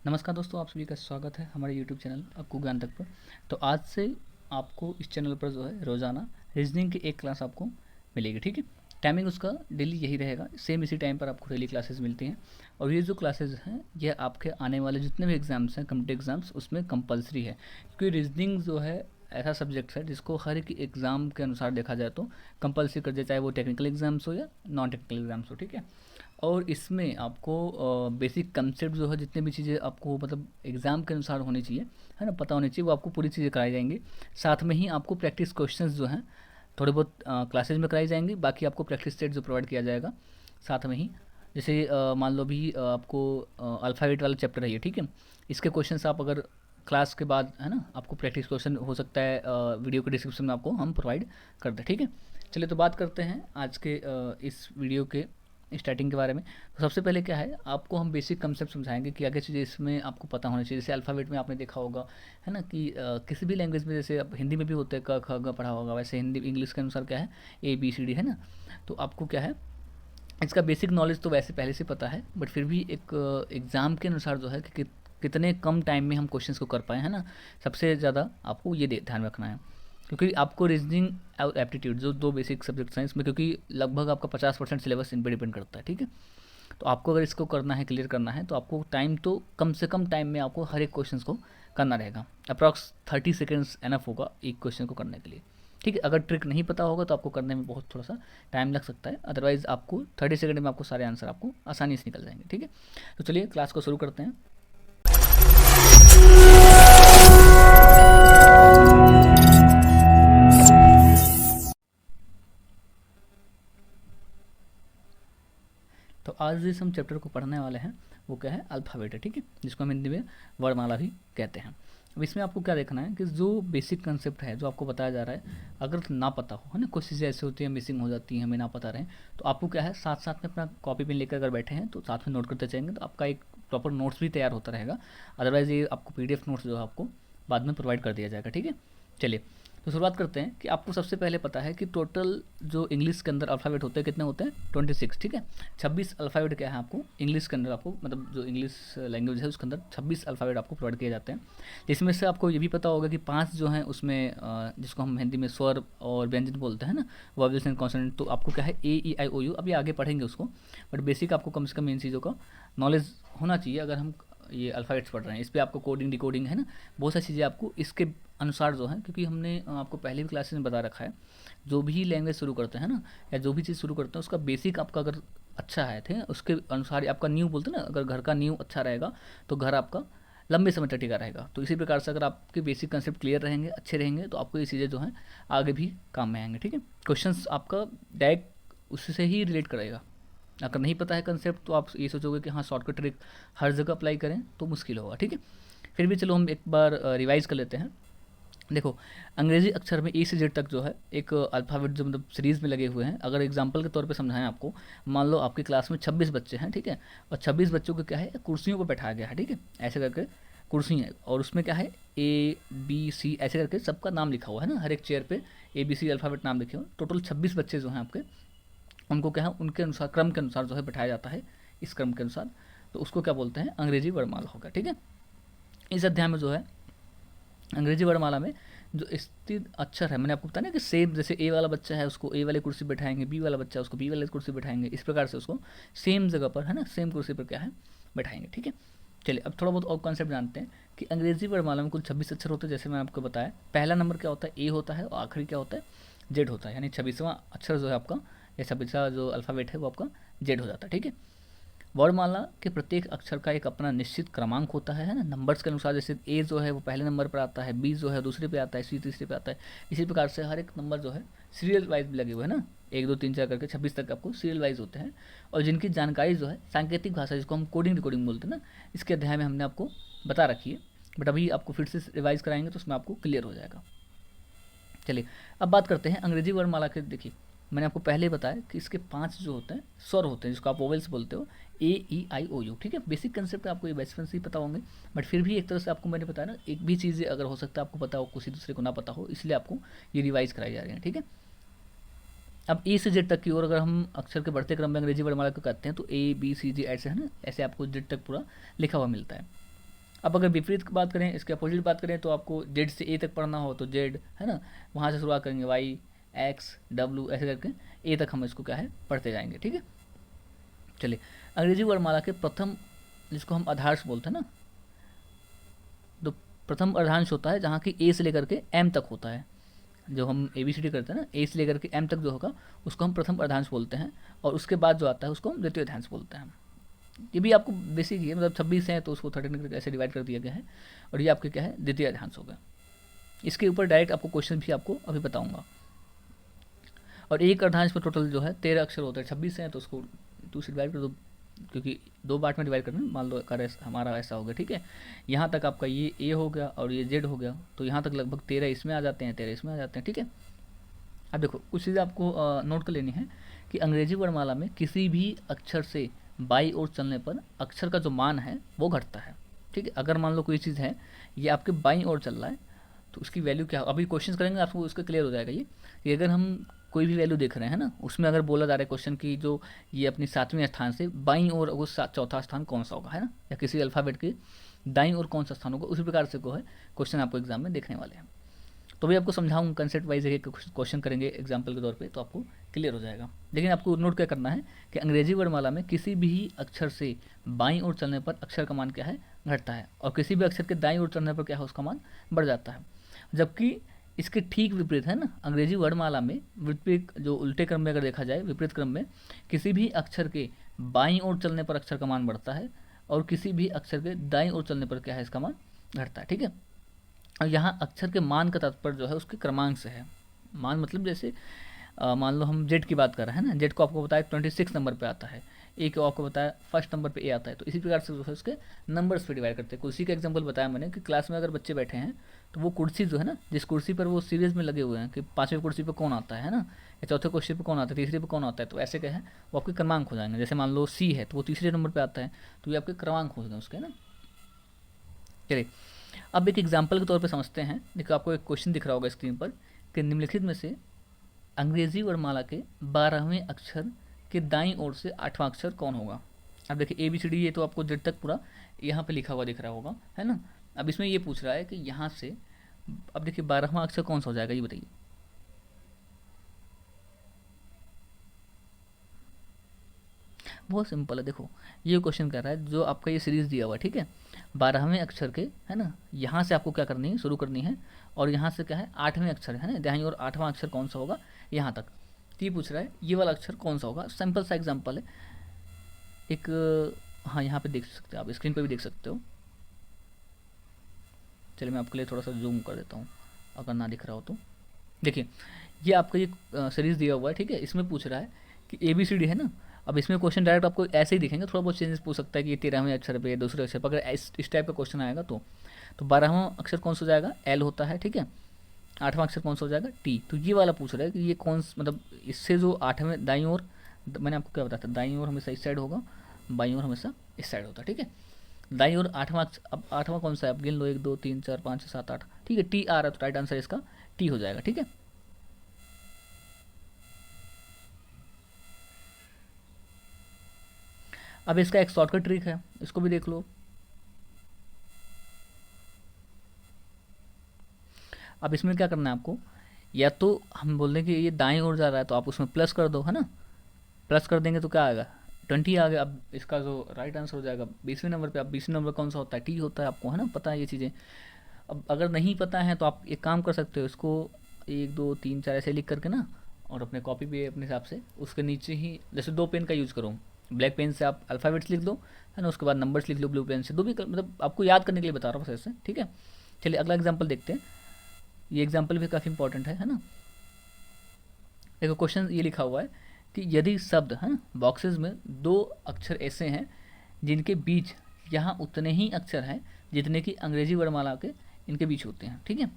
नमस्कार दोस्तों, आप सभी का स्वागत है हमारे यूट्यूब चैनल अक्कू ज्ञान तक पर। तो आज से आपको इस चैनल पर जो है रोज़ाना रीजनिंग की एक क्लास आपको मिलेगी। ठीक है, टाइमिंग उसका डेली यही रहेगा, सेम इसी टाइम पर आपको डेली क्लासेस मिलती हैं। और ये जो क्लासेस हैं ये आपके आने वाले जितने भी एग्ज़ाम्स हैं, कम्पिटिटिव एग्ज़ाम्स, उसमें कंपलसरी है। क्योंकि रीजनिंग जो है ऐसा सब्जेक्ट है जिसको हर एक एग्ज़ाम के अनुसार देखा जाए तो कंपलसरी कर दिया, चाहे वो टेक्निकल एग्ज़ाम्स हो या नॉन टेक्निकल एग्ज़ाम्स हो। ठीक है, और इसमें आपको बेसिक कंसेप्ट जो है, जितने भी चीज़ें आपको मतलब एग्ज़ाम के अनुसार होनी चाहिए, है ना, पता होनी चाहिए, वो आपको पूरी चीज़ें कराई जाएंगी। साथ में ही आपको प्रैक्टिस क्वेश्चंस जो हैं थोड़े बहुत क्लासेज में कराई जाएंगी, बाकी आपको प्रैक्टिस सेट जो प्रोवाइड किया जाएगा साथ में ही। जैसे मान लो भी आपको अल्फ़ाबेट वाला चैप्टर है ये, ठीक है, इसके क्वेश्चंस आप अगर क्लास के बाद, है ना, आपको प्रैक्टिस क्वेश्चन हो सकता है वीडियो के डिस्क्रिप्शन में आपको हम प्रोवाइड कर दें। ठीक है, चलिए तो बात करते हैं आज के इस वीडियो के स्टार्टिंग के बारे में। तो सबसे पहले क्या है, आपको हम बेसिक कंसेप्ट समझाएंगे कि आगे चीज़ें इसमें आपको पता होनी चाहिए। जैसे अल्फ़ाबेट में आपने देखा होगा, है ना, कि किसी भी लैंग्वेज में, जैसे अब हिंदी में भी होते हैं क ख ग पढ़ा होगा, वैसे हिंदी इंग्लिश के अनुसार क्या है, ए बी सी डी, है ना। तो आपको क्या है, इसका बेसिक नॉलेज तो वैसे पहले से पता है, बट फिर भी एक एग्ज़ाम के अनुसार जो है कि कितने कम टाइम में हम क्वेश्चंस को कर पाएँ, है ना, सबसे ज़्यादा आपको ये ध्यान रखना है। क्योंकि आपको रीजनिंग और एप्टीट्यूड जो दो बेसिक सब्जेक्ट्स हैं इसमें, क्योंकि लगभग आपका 50% सिलेबस इन पर डिपेंड करता है। ठीक है, तो आपको अगर इसको करना है, क्लियर करना है, तो आपको टाइम तो कम से कम टाइम में आपको हर एक क्वेश्चन को करना रहेगा। अप्रॉक्स 30 सेकेंड्स एनफ होगा एक क्वेश्चन को करने के लिए। ठीक है, अगर ट्रिक नहीं पता होगा तो आपको करने में बहुत थोड़ा सा टाइम लग सकता है, अदरवाइज़ आपको 30 सेकेंड में आपको सारे आंसर आपको आसानी से निकल जाएंगे। ठीक है, तो चलिए क्लास को शुरू करते हैं। तो आज जिस हम चैप्टर को पढ़ने वाले हैं वो क्या है, अल्फ़ाबेट है। ठीक है, जिसको हम हिंदी में वर्णमाला भी कहते हैं। अब इसमें आपको क्या देखना है कि जो बेसिक कंसेप्ट है जो आपको बताया जा रहा है, अगर ना पता हो, है ना, कुछ चीज़ें ऐसी होती हैं मिसिंग हो जाती हैं, हमें ना पता रहे, तो आपको क्या है, साथ साथ में अपना कॉपी पेन लेकर अगर बैठे हैं तो साथ में नोट करते जाएंगे, तो आपका एक प्रॉपर नोट्स भी तैयार होता रहेगा। अदरवाइज़ ये आपको PDF नोट्स जो है आपको बाद में प्रोवाइड कर दिया जाएगा। ठीक है, चलिए तो शुरुआत करते हैं कि आपको सबसे पहले पता है कि टोटल जो इंग्लिश के अंदर अल्फ़ाबेट होते हैं कितने होते हैं, 26। ठीक है, 26 अल्फ़ाबेट क्या है आपको इंग्लिश के अंदर, आपको मतलब जो इंग्लिश लैंग्वेज है उसके अंदर 26 अल्फ़ाबेट आपको प्रोवाइड किए जाते हैं। जिसमें से आपको ये भी पता होगा कि 5 जो हैं उसमें जिसको हम हिंदी में स्वर और व्यंजन बोलते हैं ना, वॉवेल्स एंड कॉन्सोनेंट, तो आपको क्या है AEIOU, अभी आगे पढ़ेंगे उसको, बट बेसिक आपको कम से कम इन चीज़ों का नॉलेज होना चाहिए अगर हम ये अल्फ़ाबेट्स पढ़ रहे हैं। इस पर आपको कोडिंग डिकोडिंग, है ना, बहुत सारी चीज़ें आपको इसके अनुसार जो है, क्योंकि हमने आपको पहले भी क्लासेस में बता रखा है, जो भी लैंग्वेज शुरू करते हैं ना, या जो भी चीज़ शुरू करते हैं, उसका बेसिक आपका अगर अच्छा है, थे उसके अनुसार आपका नींव बोलते हैं ना, अगर घर का नींव अच्छा रहेगा तो घर आपका लंबे समय तक टिका रहेगा। तो इसी प्रकार से अगर आपके बेसिक कंसेप्ट क्लियर रहेंगे, अच्छे रहेंगे, तो आपको ये चीज़ें जो हैं आगे भी काम में आएंगे। ठीक है, क्वेश्चंस आपका डायरेक्ट उससे ही रिलेट करेगा। अगर नहीं पता है कंसेप्ट तो आप ये सोचोगे कि हाँ शॉर्टकट ट्रिक हर जगह अप्लाई करें तो मुश्किल होगा। ठीक है, फिर भी चलो हम एक बार रिवाइज कर लेते हैं। देखो, अंग्रेजी अक्षर में A से Z तक जो है एक अल्फ़ाबेट जो मतलब सीरीज़ में लगे हुए हैं। अगर एग्जांपल के तौर पे समझाएं आपको, मान लो आपकी क्लास में 26 बच्चे हैं, ठीक है, और 26 बच्चों को क्या है, कुर्सियों पर बैठाया गया है। ठीक है, ऐसे करके कुर्सी है, और उसमें क्या है ABC ऐसे करके सबका नाम लिखा हुआ है ना, हर एक चेयर पे ABC अल्फ़ाबेट नाम लिखे हुए। टोटल 26 बच्चे जो हैं आपके, उनको क्या है, उनके अनुसार क्रम के अनुसार जो है बैठाया जाता है, इस क्रम के अनुसार। तो उसको क्या बोलते हैं, अंग्रेजी वर्णमाला होगा। ठीक है, इस अध्याय में जो है अंग्रेजी वर्णमाला में जो स्थिर अक्षर है, मैंने आपको बताया ना कि सेम, जैसे A वाला बच्चा है उसको A वाले कुर्सी बैठाएंगे, B वाला बच्चा है उसको B वाले कुर्सी बैठाएंगे, इस प्रकार से उसको सेम जगह पर, है ना, सेम कुर्सी पर क्या है, बैठाएंगे। ठीक है, चलिए अब थोड़ा बहुत और कॉन्सेप्ट जानते हैं कि अंग्रेजी वर्णमाला में कुल 26 अक्षर होते हैं। जैसे मैंने आपको बताया, पहला नंबर क्या होता है, A होता है, और आखिरी क्या होता है, Z होता है, यानी 26वां अक्षर जो है आपका, या 26वां जो अल्फ़ाबेट है वो आपका Z हो जाता है। ठीक है, वर्णमाला के प्रत्येक अक्षर का एक अपना निश्चित क्रमांक होता है ना, नंबर्स के अनुसार। जैसे ए जो है वो पहले नंबर पर आता है, बी जो है दूसरे पे आता है, सी तीसरे पे आता है। इसी प्रकार से हर एक नंबर जो है सीरियल वाइज भी लगे हुए हैं ना, 1 2 3 4 करके 26 तक आपको सीरियल वाइज होते हैं। और जिनकी जानकारी जो है सांकेतिक भाषा, जिसको हम कोडिंग डिकोडिंग बोलते हैं ना, इसके अध्याय में हमने आपको बता रखी है, बट अभी आपको फिर से रिवाइज कराएंगे तो उसमें आपको क्लियर हो जाएगा। चलिए अब बात करते हैं अंग्रेजी वर्णमाला के। देखिए, मैंने आपको पहले बताया कि इसके 5 जो होते हैं स्वर होते हैं, जिसको आप वोवेल्स बोलते हो, AEIOU। ठीक है, बेसिक कंसेप्ट आपको ये बचपन से ही पता होंगे, बट फिर भी एक तरह से आपको मैंने बताया ना, एक भी चीज़ें अगर हो सकता है आपको पता हो, किसी दूसरे को ना पता हो, इसलिए आपको ये रिवाइज कराई जा रही है। ठीक है, अब A से Z तक की ओर अगर हम अक्षर के बढ़ते क्रम में अंग्रेजी वर्णमाला को कहते हैं, तो ABCD ऐसे, है ना, ऐसे आपको Z तक पूरा लिखा हुआ मिलता है। अब अगर विपरीत की बात करें, इसके अपोजिट बात करें, तो आपको जेड से ए तक पढ़ना हो तो जेड, है ना, वहाँ से शुरुआत करेंगे, वाई, एक्स, डब्ल्यू, ऐसे करके ए तक हम इसको क्या है पढ़ते जाएंगे, ठीक है। चलिए, अंग्रेजी वर्णमाला के प्रथम, जिसको हम आधार्श बोलते हैं ना, तो प्रथम अर्धांश होता है जहाँ की ए से लेकर के एम तक होता है। जो हम ए बी सी डी करते हैं ना, ए से लेकर के एम तक जो होगा उसको हम प्रथम अर्धांश बोलते हैं, और उसके बाद जो आता है उसको हम द्वितीय अर्धांश बोलते हैं। ये भी आपको बेसिक ही है, मतलब 26 है तो उसको 13 करके ऐसे डिवाइड कर दिया गया है, और ये आपके क्या है द्वितीय अर्धांश हो गया। इसके ऊपर डायरेक्ट आपको क्वेश्चन भी आपको अभी बताऊंगा। और एक अर्धांश में टोटल जो है 13 अक्षर होते हैं, 26 हैं तो उसको 2 से डिवाइड कर दो, क्योंकि 2 पार्ट में डिवाइड करना, मान लो कर हमारा ऐसा हो गया, ठीक है। यहाँ तक आपका ये ए हो गया और ये जेड हो गया, तो यहाँ तक लगभग 13 इसमें आ जाते हैं, 13 इसमें आ जाते हैं, ठीक है। अब देखो कुछ चीज़ें आपको नोट कर लेनी है कि अंग्रेजी वर्णमाला में किसी भी अक्षर से बाई ओर चलने पर अक्षर का जो मान है वो घटता है, ठीक है। अगर मान लो कोई चीज़ है ये आपके बाई ओर चल रहा है तो उसकी वैल्यू क्या, अभी क्वेश्चन करेंगे आपको उसका क्लियर हो जाएगा ये, कि अगर हम कोई भी वैल्यू देख रहे हैं ना, उसमें अगर बोला जा रहा है क्वेश्चन की जो ये अपनी 7वें स्थान से बाईं ओर वो चौथा स्थान कौन सा होगा, है ना, या किसी अल्फ़ाबेट के दाईं ओर कौन सा स्थान होगा, उसी प्रकार से को है क्वेश्चन आपको एग्जाम में देखने वाले हैं। तो भी आपको समझाऊँ कंसेप्ट वाइज एक क्वेश्चन करेंगे एग्जाम्पल के तौर पे, तो आपको क्लियर हो जाएगा। लेकिन आपको नोट क्या करना है कि अंग्रेजी वर्णमाला में किसी भी अक्षर से बाईं ओर चलने पर अक्षर का मान क्या है घटता है, और किसी भी अक्षर के दाईं ओर चलने पर क्या है उसका मान बढ़ जाता है। जबकि इसके ठीक विपरीत है ना, अंग्रेजी वर्णमाला में विपरीत जो उल्टे क्रम में अगर देखा जाए, विपरीत क्रम में किसी भी अक्षर के बाईं ओर चलने पर अक्षर का मान बढ़ता है, और किसी भी अक्षर के दाईं ओर चलने पर क्या है इसका मान घटता है, ठीक है। और यहाँ अक्षर के मान का तात्पर्य जो है उसके क्रमांक से है। मान मतलब जैसे मान लो हम जेड की बात कर रहे हैं ना, जेड को आपको बताया 26 नंबर पे आता है, ए को आपको बताया फर्स्ट नंबर पे ए आता है, तो इसी प्रकार से जो है उसके नंबर्स पे डिवाइड करते हैं। कुर्सी का एग्जांपल बताया मैंने कि क्लास में अगर बच्चे बैठे हैं तो वो कुर्सी जो है ना, जिस कुर्सी पर वो सीरीज में लगे हुए हैं कि 5वीं कुर्सी पर कौन आता है ना, या चौथे कुर्सी पर कौन आता है, तीसरे पर कौन आता है, तो ऐसे क्या है वो आपके क्रमांक हो जाएंगे। जैसे मान लो सी है तो वो तीसरे नंबर पर आता है, तो ये आपके क्रमांक हो गए उसके ना। चलिए, अब एक एग्जाम्पल के तौर पे समझते हैं। देखो आपको एक क्वेश्चन दिख रहा होगा स्क्रीन पर कि निम्नलिखित में से अंग्रेजी वर्णमाला के 12वें अक्षर के दाईं ओर से 8वां अक्षर कौन होगा। अब देखिए ए बी सी डी ये तो आपको जेड तक पूरा यहाँ पे लिखा हुआ दिख रहा होगा, है ना। अब इसमें ये पूछ रहा है कि यहाँ से, अब देखिए 12वां अक्षर कौन सा हो जाएगा ये बताइए। बहुत सिंपल है, देखो ये क्वेश्चन कर रहा है जो आपका ये सीरीज दिया हुआ है, ठीक है, 12वें अक्षर के, है ना, यहाँ से आपको क्या करनी है शुरू करनी है, और यहाँ से क्या है 8वें अक्षर है ना, दाईं और 8वां अक्षर कौन सा होगा यहाँ तक। तो ये पूछ रहा है ये वाला अक्षर कौन सा होगा। सिंपल सा एग्जाम्पल है एक, हाँ यहाँ पे देख सकते हो आप, स्क्रीन पे भी देख सकते हो। चलिए मैं आपके लिए थोड़ा सा जूम कर देता हूँ अगर ना दिख रहा हो तो। देखिए ये आपका ये सीरीज दिया हुआ है, ठीक है, इसमें पूछ रहा है कि ए बी सी डी है ना। अब इसमें क्वेश्चन डायरेक्ट आपको ऐसे ही दिखेंगे, थोड़ा बहुत चेंजेस पूछ सकता है कि ये 13वें अक्षर पे, दूसरे अक्षर पर, अगर इस टाइप का क्वेश्चन आएगा तो 12वां अक्षर कौन सा हो जाएगा एल होता है, ठीक है। 8वां अक्षर कौन सा हो जाएगा टी। तो ये वाला पूछ रहा है कि ये कौन मतलब इससे जो 8वें दाईं ओर, मैंने आपको क्या बताया था, दाईं ओर हमेशा इस साइड होगा, बाईं ओर हमेशा इस साइड होता है, ठीक है। दाईं ओर 8वां, अब 8वां कौन सा है, आप गिन लो 1 2 3 4 5 6 7 8, ठीक है, टी आ रहा है, तो राइट आंसर इसका टी हो जाएगा, ठीक है। अब इसका एक शॉर्टकट ट्रिक है, इसको भी देख लो। अब इसमें क्या करना है आपको, या तो हम बोल दें कि ये दाएं ओर जा रहा है तो आप उसमें प्लस कर दो, है ना, प्लस कर देंगे तो क्या आएगा 20 आ गया। अब इसका जो राइट आंसर हो जाएगा 20वें नंबर पे। अब 20वें नंबर कौन सा होता है टी होता है, आपको है ना पता है ये चीज़ें। अब अगर नहीं पता है तो आप एक काम कर सकते हो, इसको 1 2 3 4 ऐसे लिख करके ना, और अपने कॉपी पे अपने हिसाब से उसके नीचे ही, जैसे 2 पेन का यूज़ करो, ब्लैक पेन से आप अल्फ़ाबेट्स लिख दो, है ना, उसके बाद नंबर्स लिख लो ब्लू पेन से, दो भी मतलब आपको याद करने के लिए बता रहा हूँ ऐसे, ठीक है। चलिए अगला एग्जाम्पल देखते हैं। ये एग्जाम्पल भी काफ़ी इंपॉर्टेंट है ना। देखो क्वेश्चन ये लिखा हुआ है कि यदि शब्द है ना बॉक्सेस में 2 अक्षर ऐसे हैं जिनके बीच यहाँ उतने ही अक्षर हैं जितने कि अंग्रेजी वर्णमाला के इनके बीच होते हैं, ठीक है,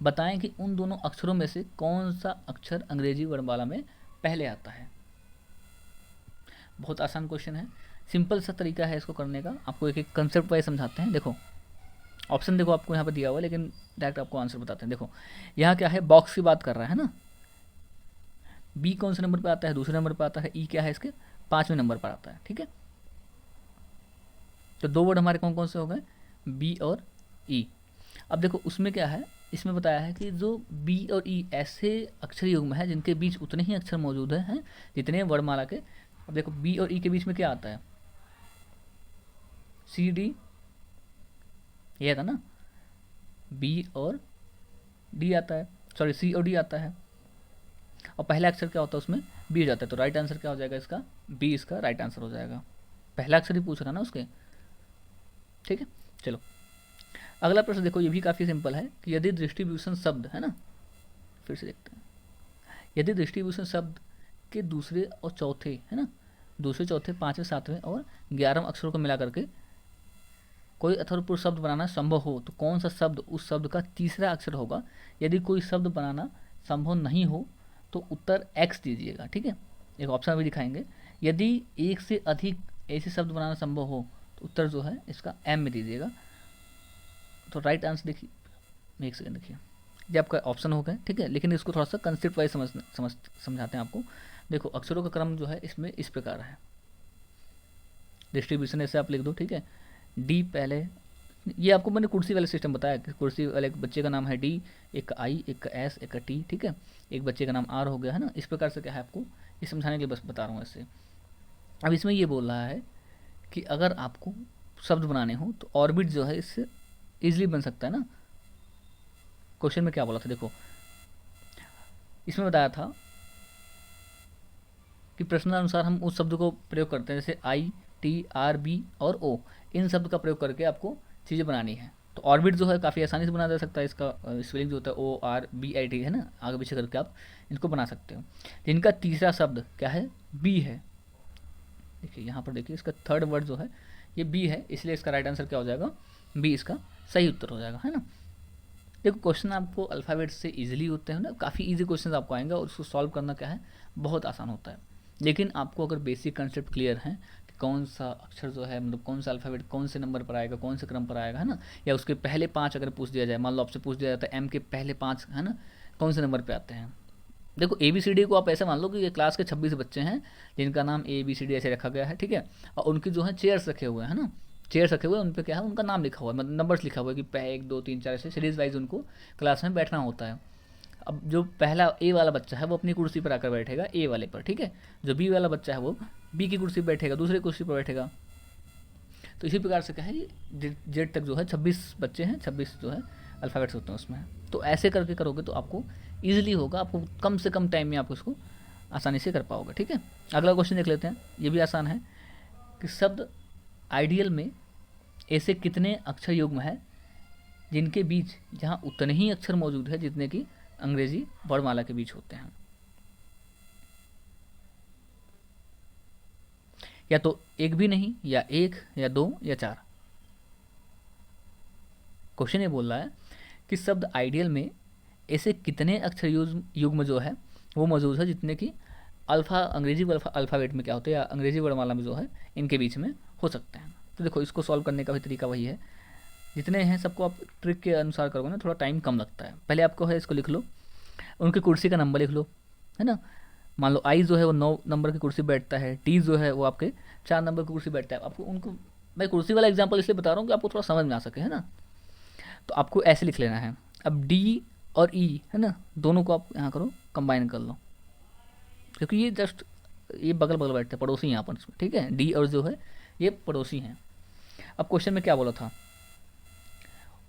बताएं कि उन दोनों अक्षरों में से कौन सा अक्षर अंग्रेजी वर्णमाला में पहले आता है। बहुत आसान क्वेश्चन है, सिंपल सा तरीका है इसको करने का। आपको एक एक कंसेप्ट वाइज समझाते हैं। देखो ऑप्शन देखो आपको यहाँ पर दिया हुआ है, लेकिन डायरेक्ट आपको आंसर बताते हैं। देखो यहाँ क्या है, बॉक्स की बात कर रहा है ना, बी कौन से नंबर पर आता है, दूसरे नंबर पर आता है, ई क्या है इसके 5वें नंबर पर आता है, ठीक है। तो 2 वर्ड हमारे कौन कौन से हो गए, बी और ई। अब देखो उसमें क्या है, इसमें बताया है कि जो बी और ई ऐसे अक्षर युग्म है जिनके बीच उतने ही अक्षर मौजूद हैं जितने वर्णमाला के। अब देखो बी और ई के बीच में क्या आता है, सी डी, ये था ना, बी और डी आता है, सॉरी सी और डी आता है, और पहला अक्षर क्या होता है उसमें, बी हो जाता है। तो राइट आंसर क्या हो जाएगा इसका, बी इसका राइट आंसर हो जाएगा। पहला अक्षर ही पूछ रहा ना उसके, ठीक है। चलो अगला प्रश्न देखो, ये भी काफ़ी सिंपल है कि यदि डिस्ट्रीब्यूशन शब्द है ना, फिर से देखते हैं, यदि डिस्ट्रीब्यूशन शब्द के दूसरे और चौथे है ना, दूसरे चौथे पाँचवें सातवें और 11वें अक्षरों को मिला करके कोई अर्थपूर्ण शब्द बनाना संभव हो तो कौन सा शब्द उस शब्द का तीसरा अक्षर होगा। यदि कोई शब्द बनाना संभव नहीं हो तो उत्तर एक्स दीजिएगा, ठीक है। एक ऑप्शन भी दिखाएंगे, यदि एक से अधिक ऐसे शब्द बनाना संभव हो तो उत्तर जो है इसका एम में दीजिएगा। तो राइट आंसर देखिए, एक सेकंड देखिए, ये आपका ऑप्शन हो गया, ठीक है। लेकिन इसको थोड़ा सा कंसेप्ट वाइज समझाते हैं आपको। देखो अक्षरों का क्रम जो है इसमें इस प्रकार है, डिस्ट्रीब्यूशन ऐसे आप लिख दो, ठीक है। डी पहले, ये आपको मैंने कुर्सी वाले सिस्टम बताया कि कुर्सी वाले एक बच्चे का नाम है डी, एक का आई, एक का एस, एक का टी, ठीक है। एक बच्चे का नाम आर हो गया है ना, इस प्रकार से क्या है आपको ये समझाने के लिए बस बता रहा हूँ ऐसे। अब इसमें ये बोल रहा है कि अगर आपको शब्द बनाने हो तो ऑर्बिट जो है इससे ईजिली बन सकता है ना। क्वेश्चन में क्या बोला था देखो, इसमें बताया था कि प्रश्नानुसार हम उस शब्द को प्रयोग करते हैं, जैसे आई, टी, आर, बी और ओ, इन शब्द का प्रयोग करके आपको चीज़ें बनानी है। तो ऑर्बिट जो है काफ़ी आसानी से बना जा सकता है, इसका स्पेलिंग जो होता है O R B I T है ना, आगे पीछे करके आप इनको बना सकते हो। जिनका तीसरा शब्द क्या है, बी है। देखिए यहाँ पर देखिए इसका थर्ड वर्ड जो है ये बी है, इसलिए इसका राइट आंसर क्या हो जाएगा, बी इसका सही उत्तर हो जाएगा, है ना। देखो क्वेश्चन आपको अल्फ़ाबेट से इजीली होते हैं ना, काफ़ी इजी क्वेश्चन आपको आएंगे और उसको सॉल्व करना क्या है बहुत आसान होता है। लेकिन आपको अगर बेसिक कंसेप्ट क्लियर है कि कौन सा अक्षर जो है, मतलब कौन सा अल्फ़ाबेट कौन से नंबर पर आएगा, कौन से क्रम पर आएगा, है ना, या उसके पहले 5 अगर पूछ दिया जाए, मान लो आपसे पूछ दिया जाता है एम के पहले 5 है ना, कौन से नंबर पर आते हैं। देखो ए बी सी डी को आप ऐसे मान लो कि ये क्लास के 26 बच्चे हैं जिनका नाम ए बी सी डी ऐसे रखा गया है, ठीक है। और उनकी जो है चेयर्स रखे हुए हैं ना, चेयर्स रखे हुए हैं, उन पर क्या है उनका नाम लिखा हुआ है, मतलब नंबर्स लिखा हुआ है कि 1 2 3 4 ऐसे सीरीज वाइज उनको क्लास में बैठना होता है। अब जो पहला ए वाला बच्चा है वो अपनी कुर्सी पर आकर बैठेगा ए वाले पर, ठीक है। जो बी वाला बच्चा है वो बी की कुर्सी पर बैठेगा, दूसरी कुर्सी पर बैठेगा। तो इसी प्रकार से क्या है, जेड तक जो है 26 बच्चे हैं, 26 जो है अल्फ़ाबेट्स होते हैं उसमें। तो ऐसे करके करोगे तो आपको ईजिली होगा, आपको कम से कम टाइम में आप उसको आसानी से कर पाओगे, ठीक है। अगला क्वेश्चन देख लेते हैं, ये भी आसान है कि शब्द आइडियल में ऐसे कितने अक्षर युग्म है जिनके बीच जहाँ उतने ही अक्षर मौजूद है जितने कि अंग्रेजी वर्णमाला के बीच होते हैं। या तो एक भी नहीं, या एक, या दो, या 4। क्वेश्चन ये बोल रहा है कि शब्द आइडियल में ऐसे कितने अक्षर युग्म जो है वो मौजूद है जितने कि अंग्रेजी अल्फ़ाबेट में क्या होते हैं या अंग्रेजी वर्णमाला में जो है इनके बीच में हो सकते हैं। तो देखो इसको सॉल्व करने का भी तरीका वही है, जितने हैं सबको आप ट्रिक के अनुसार करोगे ना थोड़ा टाइम कम लगता है। पहले आपको है इसको लिख लो, उनकी कुर्सी का नंबर लिख लो, है ना। मान लो आई जो है वो 9 नंबर की कुर्सी बैठता है, टी जो है वो आपके 4 नंबर की कुर्सी बैठता है। आपको उनको, मैं कुर्सी वाला एग्जाम्पल इसलिए बता रहा हूँ कि आपको थोड़ा समझ में आ सके, है ना। तो आपको ऐसे लिख लेना है। अब डी और ई है ना, दोनों को आप यहाँ करो कंबाइन कर लो, क्योंकि ये जस्ट ये बगल बगल बैठते हैं, पड़ोसी यहाँ पर, ठीक है। डी और जो है ये पड़ोसी हैं। अब क्वेश्चन में क्या बोला था,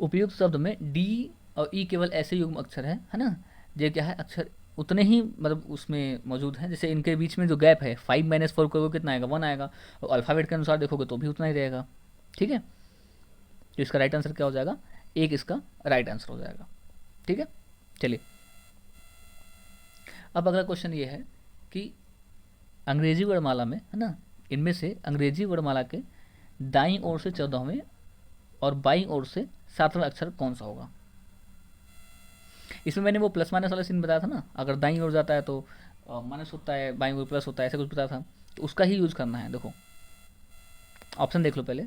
उपयुक्त शब्द में डी और ई केवल ऐसे युग्म अक्षर है ना, ये क्या है अक्षर उतने ही मतलब उसमें मौजूद हैं, जैसे इनके बीच में जो गैप है 5 - 4 करोगे कितना आएगा, 1 आएगा, और अल्फ़ाबेट के अनुसार देखोगे तो भी उतना ही रहेगा, ठीक है। तो इसका राइट आंसर क्या हो जाएगा, एक इसका राइट आंसर हो जाएगा, ठीक है। चलिए अब अगला क्वेश्चन ये है कि अंग्रेजी वर्णमाला में है ना, इनमें से अंग्रेजी वर्णमाला के दाईं ओर से 14वें और बाईं ओर से 7वें अक्षर कौन सा होगा। इसमें मैंने वो प्लस माइनस वाला सीन बताया था ना, अगर दाईं ओर जाता है तो माइनस होता है, बाईं ओर प्लस होता है, ऐसा कुछ बताया था, तो उसका ही यूज़ करना है। देखो ऑप्शन देख लो पहले।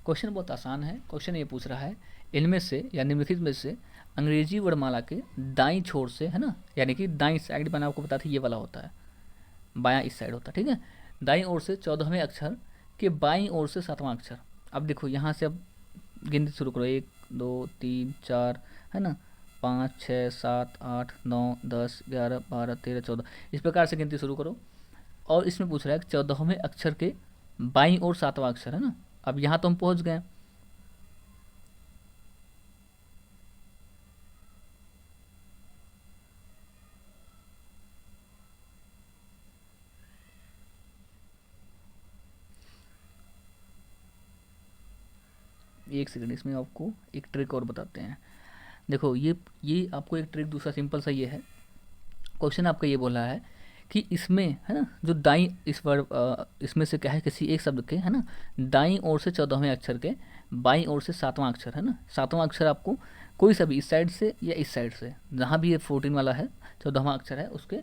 क्वेश्चन बहुत आसान है, क्वेश्चन ये पूछ रहा है इनमें से या निम्नलिखित में से अंग्रेजी वर्णमाला के दाईं छोर से, है ना, यानी कि दाईं साइड मैंने आपको बताया था ये वाला होता है, बायां इस साइड होता है, ठीक है। दाईं ओर से 14वें अक्षर के बाईं ओर से 7वां अक्षर अब देखो यहाँ से अब गिनती शुरू करो, 1 2 3 4, है ना, 5 6 7 8 9 10 11 12 13 14, इस प्रकार से गिनती शुरू करो। और इसमें पूछ रहा है कि 14वें अक्षर के बाईं ओर 7वां अक्षर, है ना। अब यहाँ तो हम पहुँच गए। एक सेकंड, इसमें आपको एक ट्रिक और बताते हैं। देखो ये आपको एक ट्रिक दूसरा सिंपल सा ये है। क्वेश्चन आपका ये बोला है कि इसमें, है ना, जो दाई इस वर्ड इसमें से क्या है, किसी एक शब्द के, है ना, दाईं ओर से 14वें अक्षर के बाईं ओर से 7वां अक्षर, है ना, 7वां अक्षर आपको कोई सा भी इस साइड से या इस साइड से, जहाँ भी ये 14 वाला है 14वां अक्षर है, उसके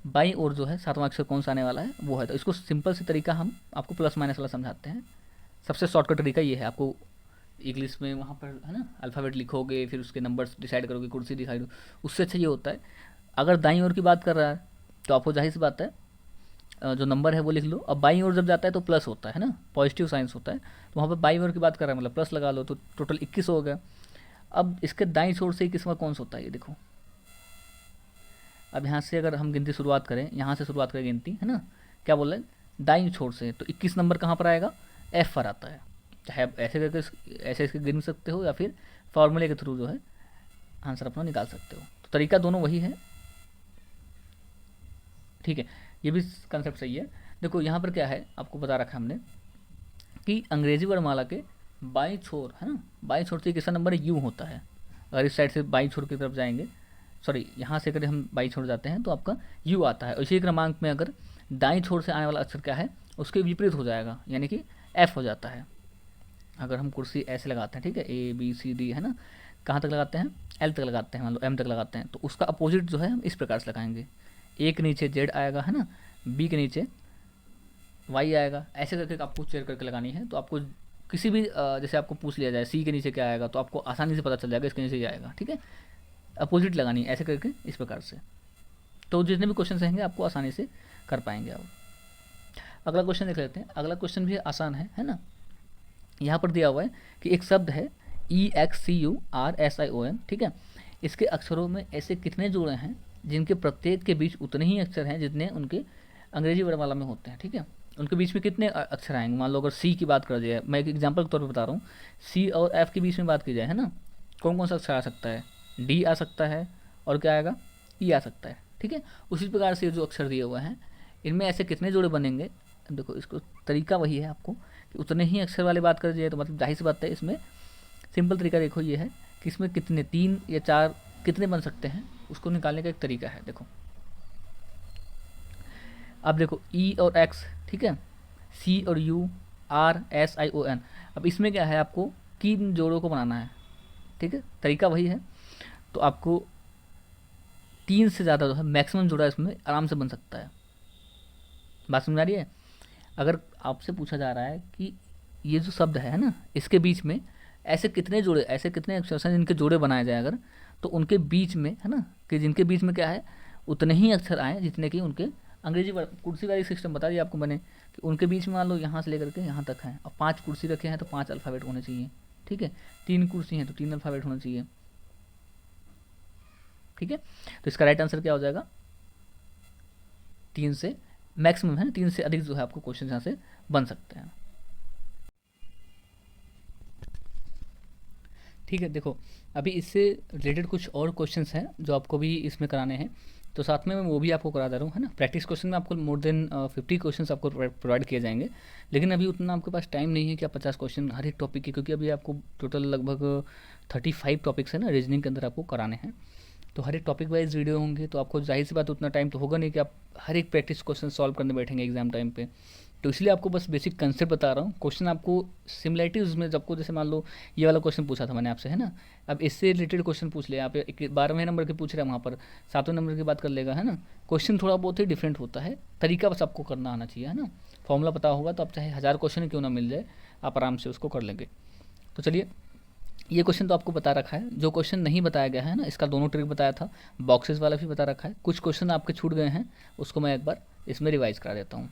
बाईं ओर जो है 7वां अक्षर कौन सा आने वाला है वो है। तो इसको सिंपल से तरीका हम आपको प्लस माइनस वाला समझाते हैं। सबसे शॉर्टकट तरीका ये है, आपको इंग्लिश में वहाँ पर, है ना, अल्फ़ाबेट लिखोगे, फिर उसके नंबर्स डिसाइड करोगे, कुर्सी डिसाइड, उससे अच्छा ये होता है, अगर दाईं ओर की बात कर रहा है तो आपको जाहिर सी बात है जो नंबर है वो लिख लो। अब बाईं ओर जब जाता है तो प्लस होता है ना, पॉजिटिव साइंस होता है, तो वहाँ पर बाईं ओर की बात कर रहा है मतलब प्लस लगा लो, तो टोटल 21 हो गया। अब इसके दाईं छोर से 21वां कौन सा होता है ये देखो। अब यहाँ से अगर हम गिनती शुरुआत करें, यहाँ से शुरुआत करें गिनती, है ना, क्या बोल रहे हैं, दाईं छोर से, तो 21 नंबर कहाँ पर आएगा, एफ पर आता है। चाहे आप ऐसे करके ऐसे इसके गिन सकते हो या फिर फॉर्मूले के थ्रू जो है आंसर अपना निकाल सकते हो। तो तरीका दोनों वही है, ठीक है, ये भी कंसेप्ट सही है। देखो यहाँ पर क्या है आपको बता रखा है हमने कि अंग्रेजी वर्णमाला के बाईं छोर, है ना, बाईं छोर से किसका नंबर यू होता है। अगर इस साइड से बाईं छोर की तरफ जाएंगे, सॉरी यहाँ से अगर हम बाईं छोर जाते हैं तो आपका यू आता है। इसी क्रमांक में अगर दाईं छोर से आने वाला अक्षर क्या है उसके विपरीत हो जाएगा, यानी कि एफ हो जाता है। अगर हम कुर्सी ऐसे लगाते हैं, ठीक है, ए बी सी डी, है ना, कहाँ तक लगाते हैं, एल तक लगाते हैं, मान लो एम तक लगाते हैं, तो उसका अपोजिट जो है हम इस प्रकार से लगाएंगे। ए के नीचे जेड आएगा, है ना, बी के नीचे वाई आएगा, ऐसे करके आपको चेयर करके लगानी है। तो आपको किसी भी जैसे आपको पूछ लिया जाए सी के नीचे क्या आएगा, तो आपको आसानी से पता चल जाएगा इसके नीचे ये आएगा, ठीक है। अपोजिट लगानी है ऐसे करके इस प्रकार से, तो जितने भी क्वेश्चन रहेंगे आपको आसानी से कर पाएंगे आप। अगला क्वेश्चन देख लेते हैं। अगला क्वेश्चन भी आसान है ना। यहाँ पर दिया हुआ है कि एक शब्द है EXCURSION, ठीक है, इसके अक्षरों में ऐसे कितने जोड़े हैं जिनके प्रत्येक के बीच उतने ही अक्षर हैं जितने उनके अंग्रेजी वर्णमाला में होते हैं, ठीक है। उनके बीच में कितने अक्षर आएंगे, मान लो अगर सी की बात कर जाए, मैं एक एग्जांपल के तौर पे बता रहा हूँ, सी और एफ के बीच में बात की जाए, है ना, कौन कौन सा अक्षर आ सकता है, डी आ सकता है और क्या आएगा, ई आ सकता है, ठीक है। उसी प्रकार से जो अक्षर दिए हुए हैं इनमें ऐसे कितने जोड़े बनेंगे। देखो इसको तरीका वही है आपको कि उतने ही अक्षर वाली बात कर जाए, तो मतलब जाहिर सी बात है इसमें सिंपल तरीका देखो ये है कि इसमें कितने 3 या 4 कितने बन सकते हैं उसको निकालने का एक तरीका है। देखो अब देखो ई और एक्स, ठीक है, सी और U, R S I O N, अब इसमें क्या है आपको किन जोड़ों को बनाना है, ठीक है, तरीका वही है। तो आपको 3 से ज़्यादा जो है मैक्सिमम जोड़ा इसमें आराम से बन सकता है। बात समझ आ रही है। अगर आपसे पूछा जा रहा है कि ये जो शब्द है ना, इसके बीच में ऐसे कितने जोड़े, ऐसे कितने अक्षर हैं जिनके जोड़े बनाए जाए, अगर तो उनके बीच में, है ना, कि जिनके बीच में क्या है उतने ही अक्षर आए जितने कि उनके अंग्रेजी कुर्सी वाली सिस्टम बता दिया आपको मैंने कि उनके बीच में मान लो यहाँ से लेकर के यहाँ तक है, और 5 कुर्सी रखे हैं तो 5 अल्फ़ाबेट होने चाहिए, ठीक है, 3 कुर्सी हैं तो 3 अल्फ़ाबेट होना चाहिए, ठीक है। तो इसका राइट आंसर क्या हो जाएगा, 3 से मैक्सिमम है, 3 से अधिक जो है आपको क्वेश्चन यहाँ से बन सकते हैं, ठीक है। देखो अभी इससे रिलेटेड कुछ और क्वेश्चंस हैं जो आपको भी इसमें कराने हैं, तो साथ में मैं वो भी आपको करा दे रहा हूँ, है ना। प्रैक्टिस क्वेश्चन में आपको मोर देन 50 क्वेश्चंस आपको प्रोवाइड किए जाएंगे, लेकिन अभी उतना आपके पास टाइम नहीं है कि आप 50 क्वेश्चन हर एक टॉपिक के, क्योंकि अभी आपको टोटल लगभग 35 टॉपिक्स है ना रीजनिंग के अंदर आपको कराने हैं, तो हर एक टॉपिक वाइज वीडियो होंगे, तो आपको जाहिर सी बात उतना टाइम तो होगा नहीं कि आप हर एक प्रैक्टिस क्वेश्चन सॉल्व करने बैठेंगे एग्जाम टाइम पे। तो इसलिए आपको बस बेसिक कंसेप्ट बता रहा हूँ। क्वेश्चन आपको सिमिलरिटीज में आपको, जैसे मान लो ये वाला क्वेश्चन पूछा था मैंने आपसे, है ना, अब इससे रिलेटेड क्वेश्चन पूछ लिया, आप 12वें नंबर के पूछ रहे हैं, वहाँ पर 7वें नंबर की बात कर लेगा, है ना। क्वेश्चन थोड़ा बहुत ही डिफरेंट होता है, तरीका बस आपको करना आना चाहिए, है ना। फॉर्मूला पता होगा तो आप चाहे 1000 क्वेश्चन क्यों ना मिल जाए, आप आराम से उसको कर लेंगे। तो चलिए, ये क्वेश्चन तो आपको बता रखा है, जो क्वेश्चन नहीं बताया गया है ना, इसका दोनों ट्रिक बताया था, बॉक्सेस वाला भी बता रखा है, कुछ क्वेश्चन आपके छूट गए हैं उसको मैं एक बार इसमें रिवाइज करा देता हूँ।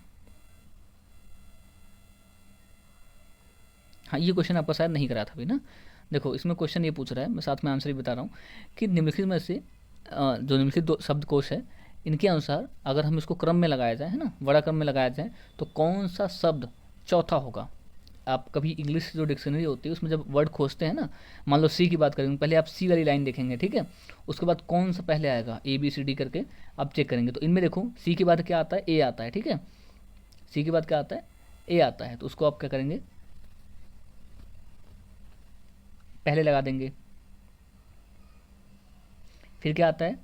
हाँ, ये क्वेश्चन आपका शायद नहीं करा था अभी ना। देखो इसमें क्वेश्चन ये पूछ रहा है, मैं साथ में आंसर ही बता रहा हूँ कि निम्नलिखित में से जो निम्नलिखित दो शब्दकोश है, इनके अनुसार अगर हम इसको क्रम में लगाया जाए, है ना, बड़ा क्रम में लगाया जाए, तो कौन सा शब्द चौथा होगा। आप कभी इंग्लिश जो डिक्शनरी होती है उसमें जब वर्ड खोजते हैं ना, मान लो सी की बात करेंगे, पहले आप सी वाली लाइन देखेंगे, ठीक है, उसके बाद कौन सा पहले आएगा, ए बी सी डी करके आप चेक करेंगे। तो इनमें देखो सी के बाद क्या आता है, ए आता है, ठीक है, सी के बाद क्या आता है, ए आता है, तो उसको आप क्या करेंगे, पहले लगा देंगे। फिर क्या आता है,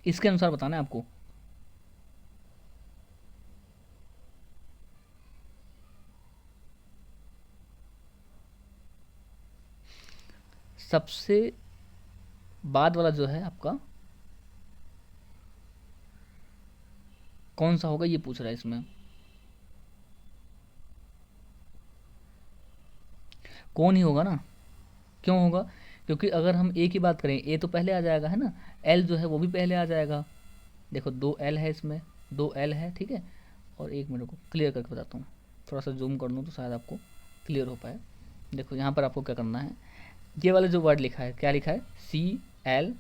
इसके अनुसार बताना है आपको। सबसे बाद वाला जो है आपका कौन सा होगा, ये पूछ रहा है इसमें। कौन ही होगा ना, क्यों होगा, क्योंकि अगर हम ए की बात करें, ए तो पहले आ जाएगा, है ना, एल जो है वो भी पहले आ जाएगा। देखो दो एल है इसमें, दो एल है, ठीक है, और एक मिनट को क्लियर करके बताता हूँ, थोड़ा सा जूम कर लूँ तो शायद आपको क्लियर हो पाए। देखो यहाँ पर आपको क्या करना है, ये वाला जो वर्ड लिखा है, क्या लिखा है, CLEVER,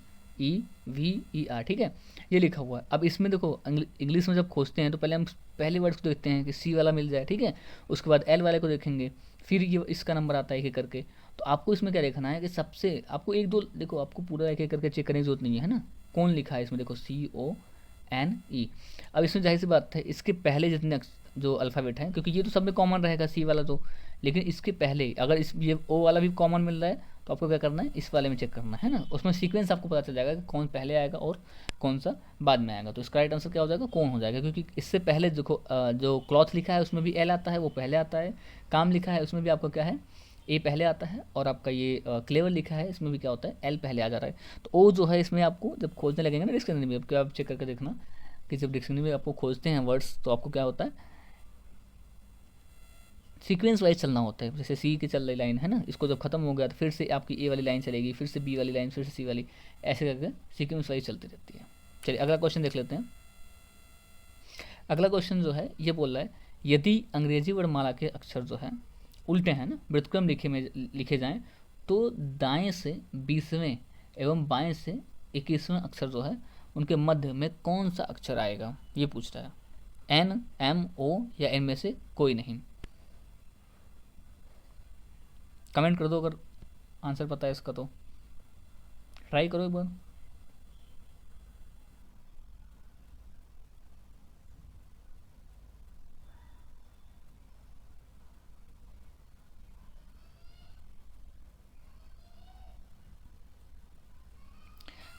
ठीक है, ये लिखा हुआ है। अब इसमें देखो इंग्लिश में जब खोजते हैं तो पहले हम पहले वर्ड को देखते हैं कि सी वाला मिल जाए, ठीक है, उसके बाद एल वाले को देखेंगे, फिर ये इसका नंबर आता है एक एक करके। तो आपको इसमें क्या देखना है कि सबसे आपको एक दो, देखो आपको पूरा एक एक करके चेक करने की जरूरत नहीं है ना, कौन लिखा है इसमें, देखो CONE। अब इसमें जाहिर सी बात है इसके पहले जितने जो अल्फ़ाबेट हैं, क्योंकि ये तो सब में कॉमन रहेगा सी वाला तो, लेकिन इसके पहले अगर इस ये ओ वाला भी कॉमन मिल रहा है तो आपको क्या करना है, इस वाले में चेक करना है ना, उसमें सीक्वेंस आपको पता चल जाएगा कि कौन पहले आएगा और कौन सा बाद में आएगा। तो इसका राइट आंसर क्या हो जाएगा, कौन हो जाएगा, क्योंकि इससे पहले देखो जो क्लॉथ लिखा है उसमें भी एल आता है, वो पहले आता है, काम लिखा है उसमें भी आपका क्या है, ए पहले आता है, और आपका ये क्लेवर लिखा है इसमें भी क्या होता है, एल पहले आ जा रहा है। तो ओ जो है इसमें आपको जब खोजने लगेंगे ना डिक्शनरी में, क्या आप चेक करके देखना कि जब डिक्शनरी में आपको खोजते हैं वर्ड्स तो आपको क्या होता है, सीक्वेंस वाइज चलना होता है। जैसे सी की चल रही लाइन है ना, इसको जब खत्म हो गया तो फिर से आपकी ए वाली लाइन चलेगी, फिर से बी वाली लाइन, फिर से सी वाली, ऐसे करके सीक्वेंस वाइज चलती रहती है। चलिए अगला क्वेश्चन देख लेते हैं। अगला क्वेश्चन जो है ये बोल रहा है, यदि अंग्रेजी वर्णमाला के अक्षर जो है उल्टे हैं ना, व्युत्क्रम लिखे जाएं, तो दाएं से 20वें एवं बाएं से 21वें अक्षर जो है उनके मध्य में कौन सा अक्षर आएगा, ये पूछ रहा है। एन, एम, ओ या इनमें से कोई नहीं। कमेंट कर दो अगर आंसर पता है इसका, तो ट्राई करो एक बार।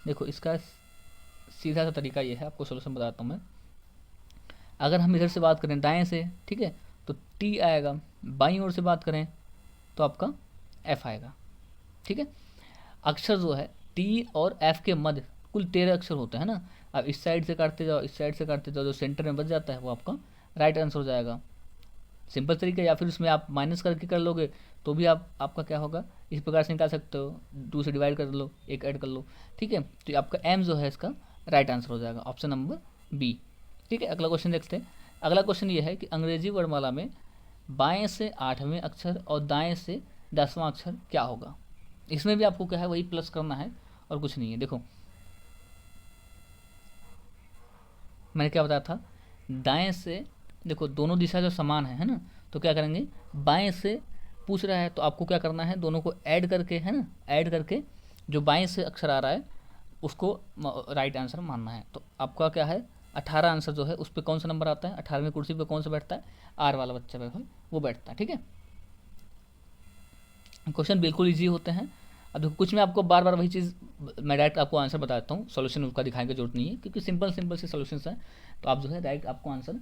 देखो इसका सीधा सा तरीका ये है, आपको सोल्यूशन बताता हूँ मैं। अगर हम इधर से बात करें दाएं से, ठीक है, तो टी आएगा, बाईं ओर से बात करें तो आपका एफ आएगा, ठीक है। अक्षर जो है टी और एफ के मध्य कुल 13 अक्षर होते हैं ना, अब इस साइड से काटते जाओ, इस साइड से काटते जाओ, जो सेंटर में बच जाता है वो आपका राइट आंसर हो जाएगा। सिंपल तरीका, या फिर उसमें आप माइनस करके कर लोगे तो भी आपका क्या होगा, इस प्रकार से निकाल सकते हो, 2 से डिवाइड कर लो, एक ऐड कर लो, ठीक है। तो आपका एम जो है इसका राइट आंसर हो जाएगा, ऑप्शन नंबर बी, ठीक है। अगला क्वेश्चन देखते हैं। अगला क्वेश्चन ये है कि अंग्रेजी वर्णमाला में बाएं से 8वें अक्षर और दाएं से 10वां अक्षर क्या होगा। इसमें भी आपको क्या है, वही प्लस करना है और कुछ नहीं है। देखो मैंने क्या बताया था, दाएं से देखो दोनों दिशा जो समान है ना, तो क्या करेंगे, बाएं से पूछ रहा है तो आपको क्या करना है, दोनों को ऐड करके, है ना, ऐड करके जो बाएं से अक्षर आ रहा है उसको राइट आंसर मानना है। तो आपका क्या है, 18 आंसर जो है उस पर कौन सा नंबर आता है, 18वीं कुर्सी पे कौन सा बैठता है, आर वाला बच्चा पे वो बैठता है, ठीक है। क्वेश्चन बिल्कुल ईजी होते हैं। अब देखो कुछ मैं आपको बार बार वही चीज़ मैं डायरेक्ट आपको आंसर बताता हूँ, सॉल्यूशन उसका दिखाने की जरूरत नहीं है, क्योंकि सिंपल सिंपल से सॉल्यूशंस हैं, तो आप जो है डायरेक्ट आपको आंसर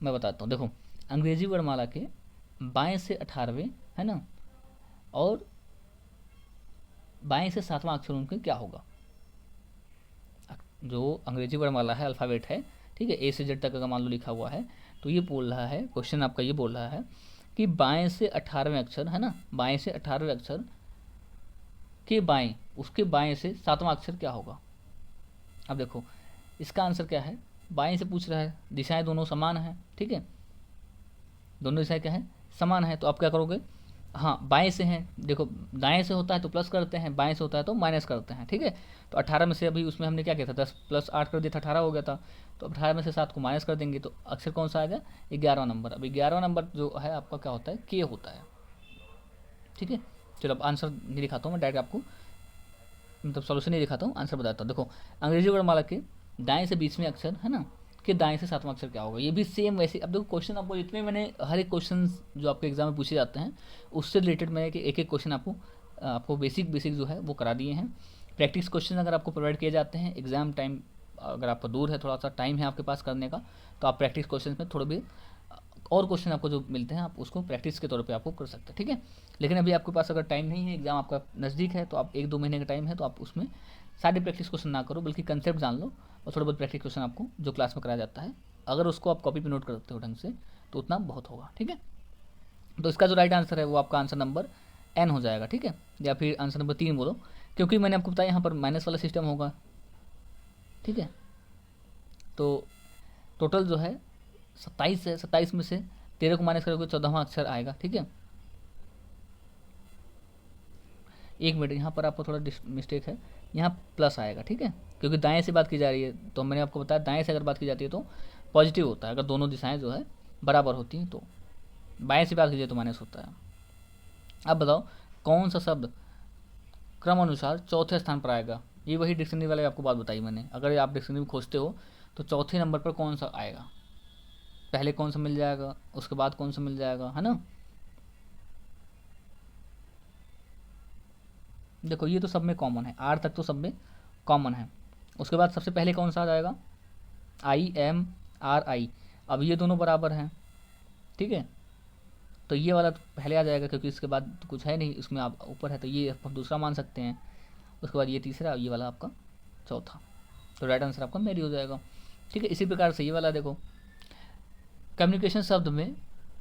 मैं बताता हूँ। देखो अंग्रेजी वर्णमाला के बाएं से 18वें, है ना, और बाएं से 7वां अक्षर उनके क्या होगा। जो अंग्रेजी वर्णमाला है, अल्फ़ाबेट है, ठीक है, ए से जेड तक अगर मान लो लिखा हुआ है, तो ये बोल रहा है, क्वेश्चन आपका ये बोल रहा है कि बाएं से 18वें अक्षर, है ना, बाएं से 18वें अक्षर के बाएं, उसके बाएं से 7वां अक्षर क्या होगा। अब देखो इसका आंसर क्या है, बाएं से पूछ रहा है, दिशाएं दोनों समान हैं, ठीक है, दोनों दिशाएं क्या है, समान है तो आप क्या करोगे, हाँ बाएं से हैं, देखो दाएं से होता है तो प्लस करते हैं, बाएं से होता है तो माइनस करते हैं, ठीक है। तो 18 में से अभी उसमें हमने क्या किया था, 10 + 8 कर दिया था, 18 हो गया था। तो 18 में से 7 को माइनस कर देंगे तो अक्षर कौन सा आएगा, 11वां नंबर। अब 11वां नंबर जो है आपका क्या होता है, के होता है, ठीक है। चलो अब आंसर नहीं दिखाता हूँ मैं, डायरेक्ट आपको मतलब सॉल्यूशन नहीं दिखाता हूँ, आंसर बताता हूँ। देखो अंग्रेजी वर्णमाला के दाएं से 20वें अक्षर है ना, कि दाएं से 7वां अक्षर क्या होगा, ये भी सेम वैसे। अब देखो क्वेश्चन आपको जितने मैंने हर एक क्वेश्चन जो आपके एग्जाम में पूछे जाते हैं उससे रिलेटेड मैंने कि एक एक क्वेश्चन आपको बेसिक बेसिक जो है वो करा दिए हैं। प्रैक्टिस क्वेश्चन अगर आपको प्रोवाइड किए जाते हैं एग्जाम टाइम, अगर आपका दूर है, थोड़ा सा टाइम है आपके पास करने का, तो आप प्रैक्टिस क्वेश्चन में थोड़े भी और क्वेश्चन आपको जो मिलते हैं आप उसको प्रैक्टिस के तौर पे आपको कर सकते हैं, ठीक है। लेकिन अभी आपके पास अगर टाइम नहीं है, एग्जाम आपका नज़दीक है, तो आप 1-2 महीने का टाइम है, तो आप उसमें सारे प्रैक्टिस क्वेश्चन ना करो, बल्कि कंसेप्ट जान लो और थोड़ा बहुत प्रैक्टिस क्वेश्चन आपको जो क्लास में कराया जाता है अगर उसको आप कॉपी पे नोट करते हो ढंग से तो उतना बहुत होगा, ठीक है। तो इसका जो राइट आंसर है वो आपका आंसर नंबर एन हो जाएगा, ठीक है, या फिर आंसर नंबर 3 बोलो, क्योंकि मैंने आपको बताया यहाँ पर माइनस वाला सिस्टम होगा, ठीक है। तो टोटल जो है 27 है, 27 में से 13 को माइनस करोगे 14वां अक्षर आएगा, ठीक है। 1 मिनट, यहाँ पर आपको थोड़ा मिस्टेक है, यहाँ प्लस आएगा, ठीक है, क्योंकि दाएं से बात की जा रही है। तो मैंने आपको बताया दाएं से अगर बात की जाती है तो पॉजिटिव होता है, अगर दोनों दिशाएं जो है बराबर होती हैं। तो बाएं से बात कीजिए तो माइनस होता है। अब बताओ कौन सा शब्द क्रम अनुसार चौथे स्थान पर आएगा। ये वही डिक्शनरी वाले आपको बात बताई मैंने, अगर आप डिक्शनरी में खोजते हो तो चौथे नंबर पर कौन सा आएगा, पहले कौन सा मिल जाएगा, उसके बाद कौन सा मिल जाएगा, है ना। देखो ये तो सब में कॉमन है, आर तक तो सब में कॉमन है। उसके बाद सबसे पहले कौन सा आ जाएगा, IMRI। अब ये दोनों बराबर हैं, ठीक है, तो ये वाला तो पहले आ जाएगा क्योंकि इसके बाद तो कुछ है नहीं, इसमें आप ऊपर है तो ये हम दूसरा मान सकते हैं। उसके बाद ये तीसरा, ये वाला आपका चौथा। तो राइट आंसर आपका मेरी हो जाएगा, ठीक है। इसी प्रकार से ये वाला देखो, कम्युनिकेशन शब्द में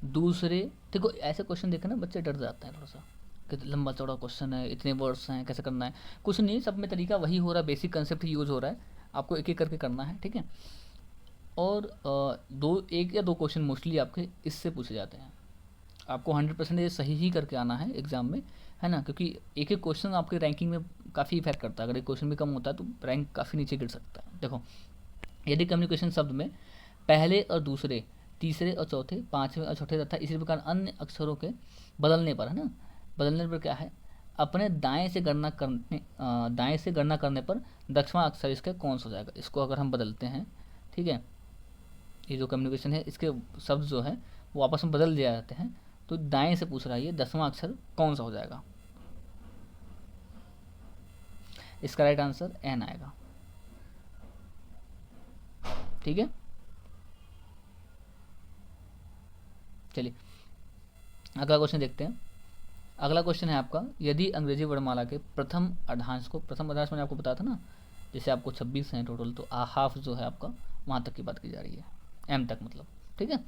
दूसरे, देखो ऐसे क्वेश्चन देखे ना बच्चे डर जाते हैं थोड़ा सा कि लंबा चौड़ा क्वेश्चन है, इतने वर्ड्स हैं, कैसे करना है। कुछ नहीं, सब में तरीका वही हो रहा है, बेसिक कंसेप्ट ही यूज हो रहा है, आपको एक एक करके करना है, ठीक है। और एक या दो क्वेश्चन मोस्टली आपके इससे पूछे जाते हैं, आपको 100% ये सही ही करके आना है एग्जाम में, है ना, क्योंकि एक एक क्वेश्चन आपके रैंकिंग में काफ़ी इफेक्ट करता है। अगर एक क्वेश्चन भी कम होता है तो रैंक काफ़ी नीचे गिर सकता है। देखो यदि कम्युनिकेशन शब्द में पहले और दूसरे, तीसरे और चौथे, पाँचवें और छठे तथा इसी प्रकार अन्य अक्षरों के बदलने पर, है ना, बदलने पर क्या है, अपने दाएं से गणना करने पर 10वां अक्षर इसका कौन सा हो जाएगा। इसको अगर हम बदलते हैं, ठीक है, ये जो कम्युनिकेशन है इसके शब्द जो है वो आपस में बदल दिए जाते हैं, तो दाएं से पूछ रहा है ये 10वां अक्षर कौन सा हो जाएगा। इसका राइट आंसर एन आएगा, ठीक है। चलिए अगला क्वेश्चन देखते हैं। अगला क्वेश्चन है आपका, यदि अंग्रेजी वर्णमाला के प्रथम अर्धांश को, प्रथम अर्धांश मैंने आपको बताया था ना, जैसे आपको 26 हैं टोटल, तो हाफ जो है आपका वहाँ तक की बात की जा रही है, एम तक मतलब, ठीक है।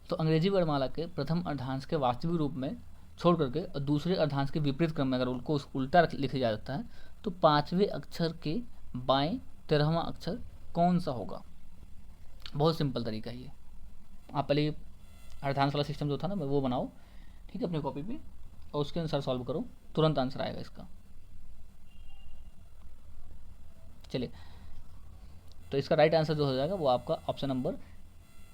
तो अंग्रेजी वर्णमाला के प्रथम अर्धांश के वास्तविक रूप में छोड़ करके और दूसरे अर्धांश के विपरीत क्रम में अगर उनको उल्टा लिखा जाता है तो 5वें अक्षर के बाएं 13वां अक्षर कौन सा होगा। बहुत सिंपल तरीका है ये, आप पहले अर्धांश वाला सिस्टम जो था ना वो बनाओ, ठीक है, अपनी कॉपी पे, और उसके अनुसार सॉल्व करो, तुरंत आंसर आएगा इसका। चलिए तो इसका राइट आंसर जो हो जाएगा वो आपका ऑप्शन नंबर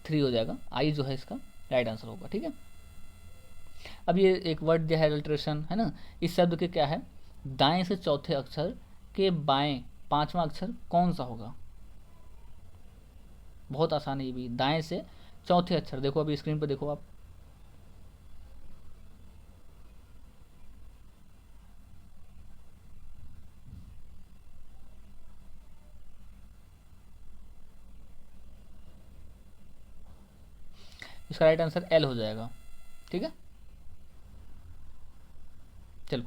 3 हो जाएगा, आई जो है इसका राइट आंसर होगा, ठीक है। अब ये एक वर्ड दिया है अल्ट्रेशन, है ना, इस शब्द के क्या है, दाएं से चौथे अक्षर के बाएं 5वां अक्षर कौन सा होगा। बहुत आसान है ये भी, दाएं से चौथे अक्षर, देखो अभी स्क्रीन पर देखो आप, इसका राइट आंसर एल हो जाएगा, ठीक है। चलो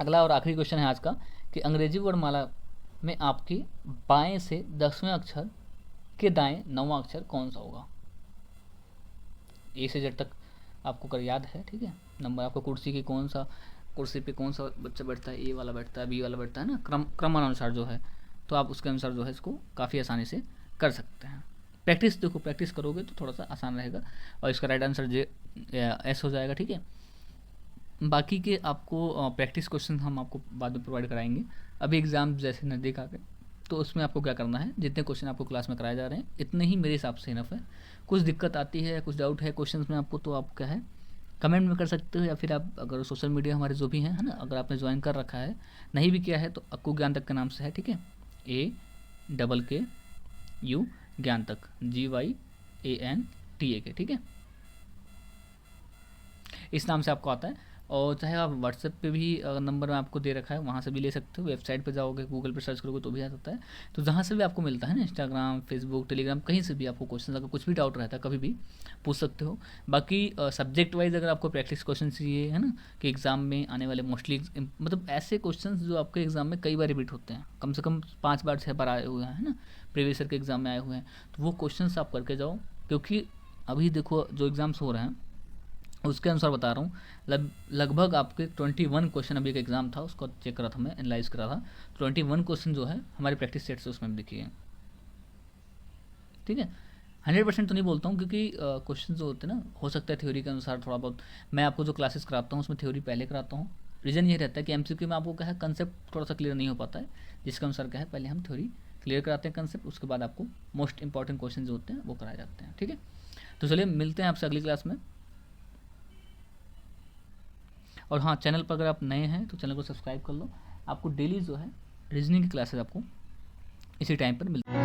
अगला और आखिरी क्वेश्चन है आज का, कि अंग्रेजी वर्णमाला में आपके बाएं से 10वें अक्षर के दाएं 9वां अक्षर कौन सा होगा। ए से जेड तक आपको कर याद है, ठीक है। नंबर आपको कुर्सी की कौन सा, कुर्सी पे कौन सा बच्चा बैठता है, ए वाला बैठता है, बी वाला बैठता है ना, क्रमानुसार जो है, तो आप उसके अनुसार जो है इसको काफ़ी आसानी से कर सकते हैं। प्रैक्टिस देखो, प्रैक्टिस करोगे तो थोड़ा सा आसान रहेगा। और इसका राइट आंसर एस हो जाएगा, ठीक है। बाकी के आपको प्रैक्टिस क्वेश्चन हम आपको बाद में प्रोवाइड कराएंगे। अभी एग्ज़ाम जैसे नज़दीक आ गए तो उसमें आपको क्या करना है, जितने क्वेश्चन आपको क्लास में कराए जा रहे हैं इतने ही मेरे हिसाब से इनफ है। कुछ दिक्कत आती है, कुछ डाउट है क्वेश्चंस में आपको, तो आप क्या है कमेंट में कर सकते हो, या फिर आप अगर सोशल मीडिया हमारे जो भी हैं है ना, अगर आपने ज्वाइन कर रखा है, नहीं भी किया है तो अक्कू ज्ञान तक के नाम से है, ठीक है, AKKU ज्ञान तक, GYANTAK, ठीक है, इस नाम से आपको आता है। और चाहे आप व्हाट्सएप पे भी नंबर में आपको दे रखा है, वहाँ से भी ले सकते हो। वेबसाइट पे जाओगे, गूगल पे सर्च करोगे तो भी आ जाता है। तो जहाँ से भी आपको मिलता है ना, इंस्टाग्राम, फेसबुक, टेलीग्राम, कहीं से भी आपको क्वेश्चन अगर कुछ भी डाउट रहता है कभी भी पूछ सकते हो। बाकी सब्जेक्ट वाइज अगर आपको प्रैक्टिस क्वेश्चन चाहिए है ना, कि एग्ज़ाम में आने वाले मोस्टली मतलब ऐसे क्वेश्चन जो आपके एग्ज़ाम में कई बार रिपीट होते हैं, कम से कम 5 बार 6 बार आए हुए हैं, है ना, प्रीवियस ईयर के एग्ज़ाम में आए हुए हैं, तो वो क्वेश्चन आप करके जाओ। क्योंकि अभी देखो जो एग्ज़ाम्स हो रहे हैं उसके अनुसार बता रहा हूँ, लगभग आपके 21 क्वेश्चन, अभी एक एग्जाम था उसको चेक करा था मैं, एनालाइज करा था, 21 क्वेश्चन जो है हमारे प्रैक्टिस सेट से उसमें दिखे हैं, ठीक है। 100% तो नहीं बोलता हूँ, क्योंकि क्वेश्चन जो होते हैं ना, हो सकता है थ्योरी के अनुसार थोड़ा बहुत, मैं आपको जो क्लासेस कराता हूँ उसमें थ्योरी पहले कराता हूँ। रीज़न ये रहता है कि MCQ में आपको क्या है, कंसेप्ट थोड़ा सा क्लियर नहीं हो पाता है, जिसके अनुसार क्या है पहले हम थ्योरी क्लियर कराते हैं कंसेप्ट, उसके बाद आपको मोस्ट इंपॉर्टेंट क्वेश्चन जो होते हैं वो कराए जाते हैं, ठीक है। तो चलिए मिलते हैं आपसे अगली क्लास में। और हाँ, चैनल पर अगर आप नए हैं तो चैनल को सब्सक्राइब कर लो, आपको डेली जो है रीजनिंग की क्लासेस आपको इसी टाइम पर मिलती है।